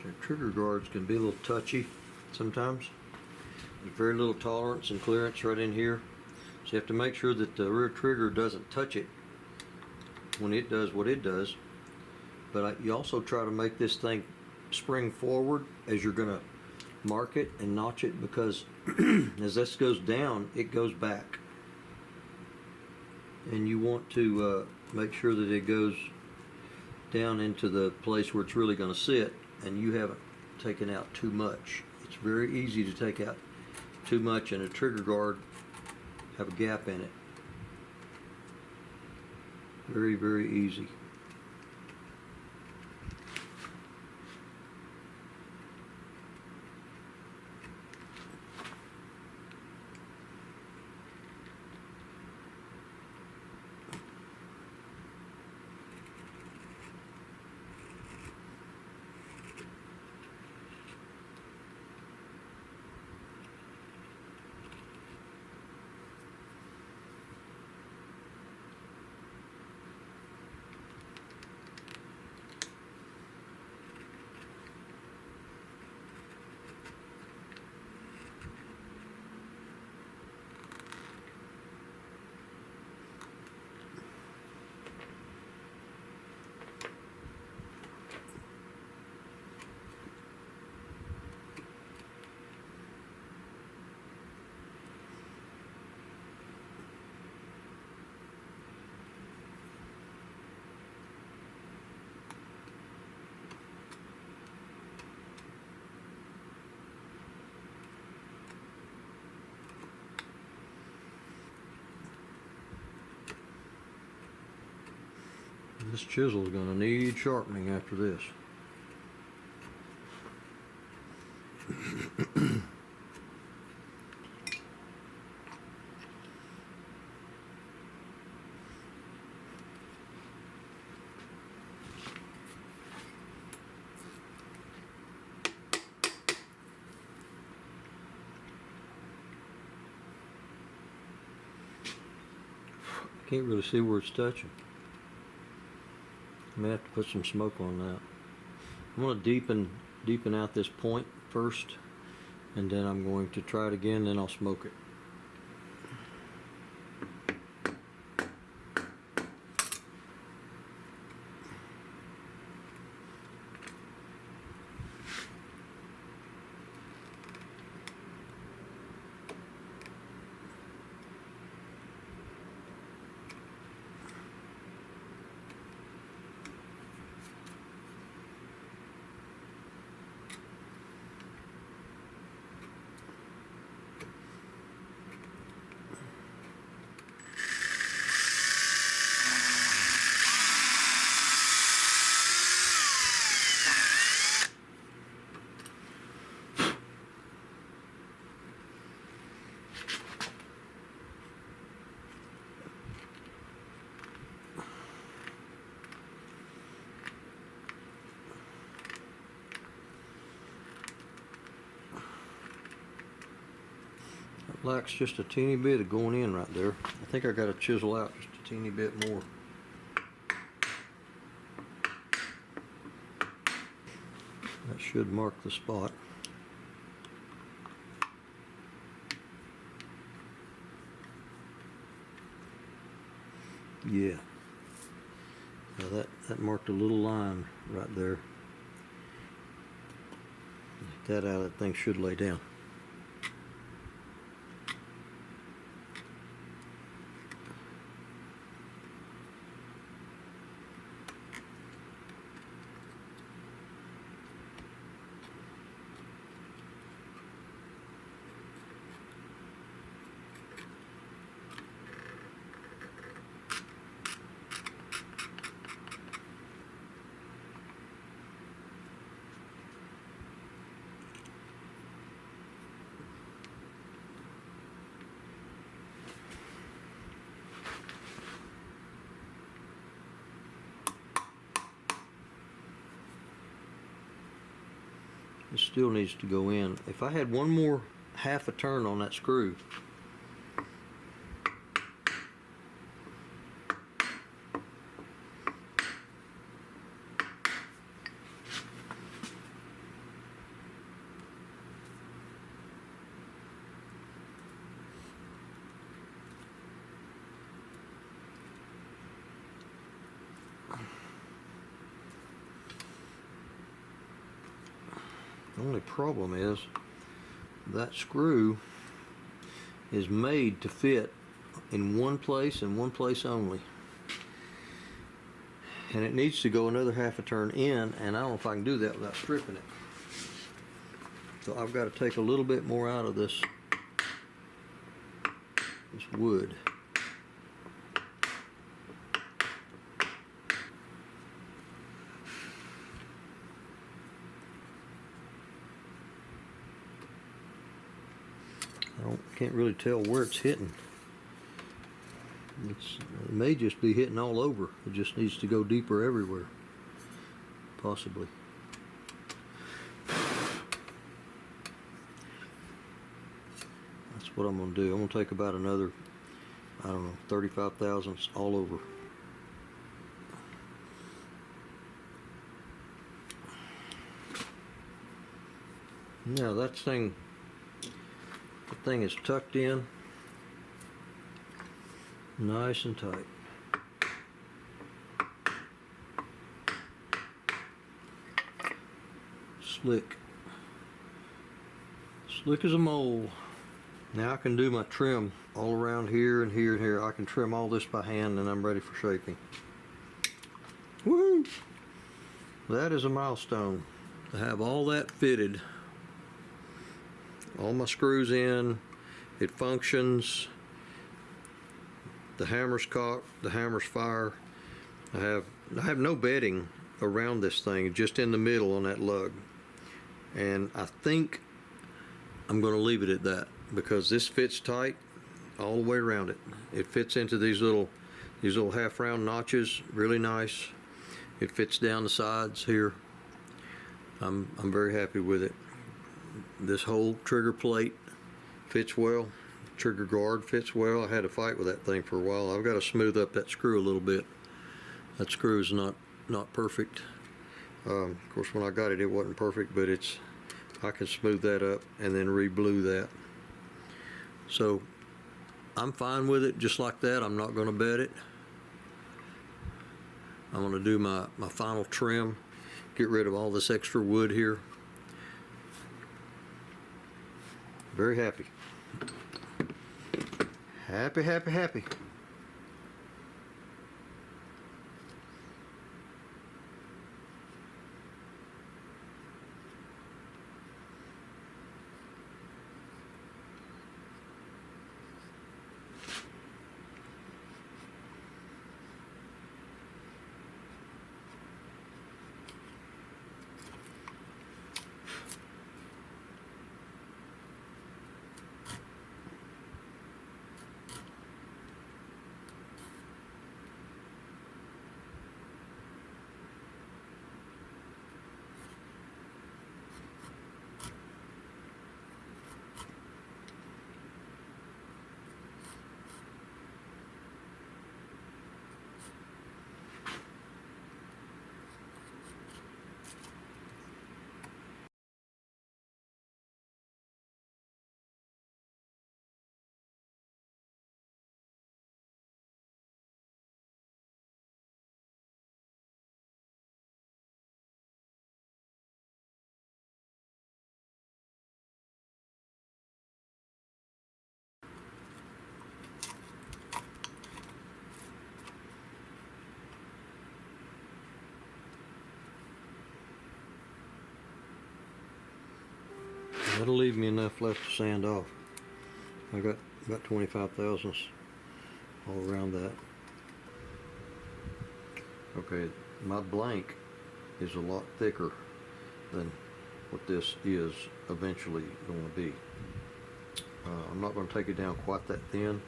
The trigger guards can be a little touchy sometimes. There's very little tolerance and clearance right in here. So you have to make sure that the rear trigger doesn't touch it when it does what it does. But you also try to make this thing spring forward as you're going to mark it and notch it, because as this goes down, it goes back. And you want to make sure that it goes down into the place where it's really going to sit, and you haven't taken out too much. It's very easy to take out too much and a trigger guard have a gap in it. Very, very easy. This chisel is going to need sharpening after this. Can't really see where it's touching. I may have to put some smoke on that. I'm going to deepen out this point first, and then I'm going to try it again, then I'll smoke it. Lacks just a teeny bit of going in right there. I think I got to chisel out just a teeny bit more. That should mark the spot. Yeah. Now that marked a little line right there. Get that out, that thing should lay down. It still needs to go in. If I had one more half a turn on that screw, The only problem is that screw is made to fit in one place and one place only. And it needs to go another half a turn in, and I don't know if I can do that without stripping it. So I've got to take a little bit more out of this wood. Can't really tell where it's hitting. It may just be hitting all over. It just needs to go deeper everywhere, possibly. That's what I'm going to do. I'm going to take about another, I don't know, 35 thousandths all over. Now that thing, the thing is tucked in nice and tight. Slick. Slick as a mole. Now I can do my trim all around here and here and here. I can trim all this by hand and I'm ready for shaping. Woo! That is a milestone. To have all that fitted. All my screws in. It functions. The hammer's cocked, the hammer's fire. I have no bedding around this thing, just in the middle on that lug. And I think I'm going to leave it at that because this fits tight all the way around it. It fits into these little half round notches, really nice. It fits down the sides here. I'm very happy with it. This whole trigger plate fits well. Trigger guard fits well. I had to fight with that thing for a while. I've got to smooth up that screw a little bit. That screw is not perfect. Of course, when I got it, it wasn't perfect, but I can smooth that up and then re-blue that. So I'm fine with it just like that. I'm not going to bed it. I'm going to do my final trim, get rid of all this extra wood here. Very happy. Happy, happy, happy. That'll leave me enough left to sand off. I got about 25 thousandths all around that. Okay, my blank is a lot thicker than what this is eventually going to be. I'm not going to take it down quite that thin.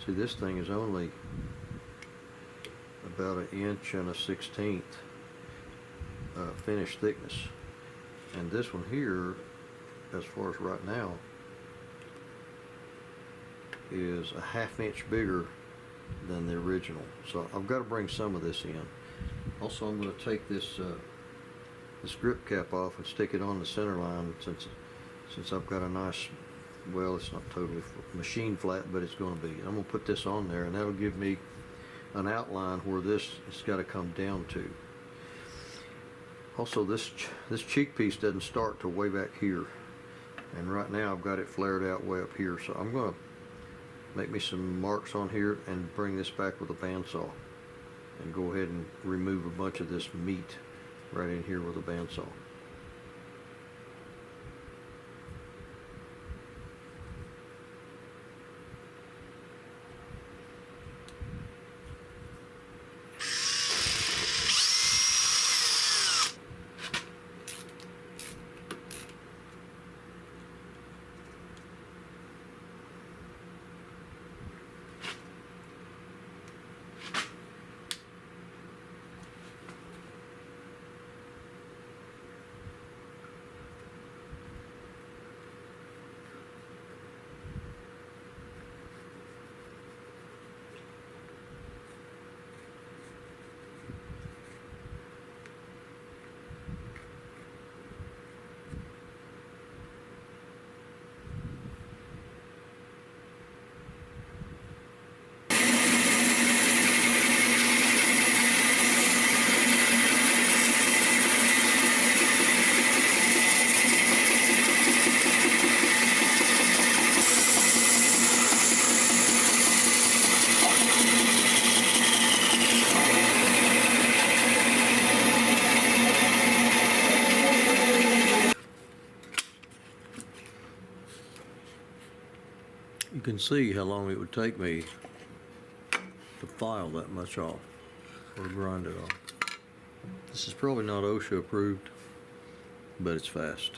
See, this thing is only about 1.1/16 finished thickness, and this one here, as far as right now, is a 1/2 inch bigger than the original. So I've got to bring some of this in. Also, I'm going to take this grip cap off and stick it on the center line since I've got a nice, well, it's not totally machine flat, but it's going to be. I'm going to put this on there, and that'll give me an outline where this has got to come down to. Also, this cheek piece doesn't start till way back here, and right now I've got it flared out way up here. So I'm going to make me some marks on here and bring this back with a bandsaw, and go ahead and remove a bunch of this meat right in here with a bandsaw. You can see how long it would take me to file that much off or grind it off. This is probably not OSHA approved, but it's fast.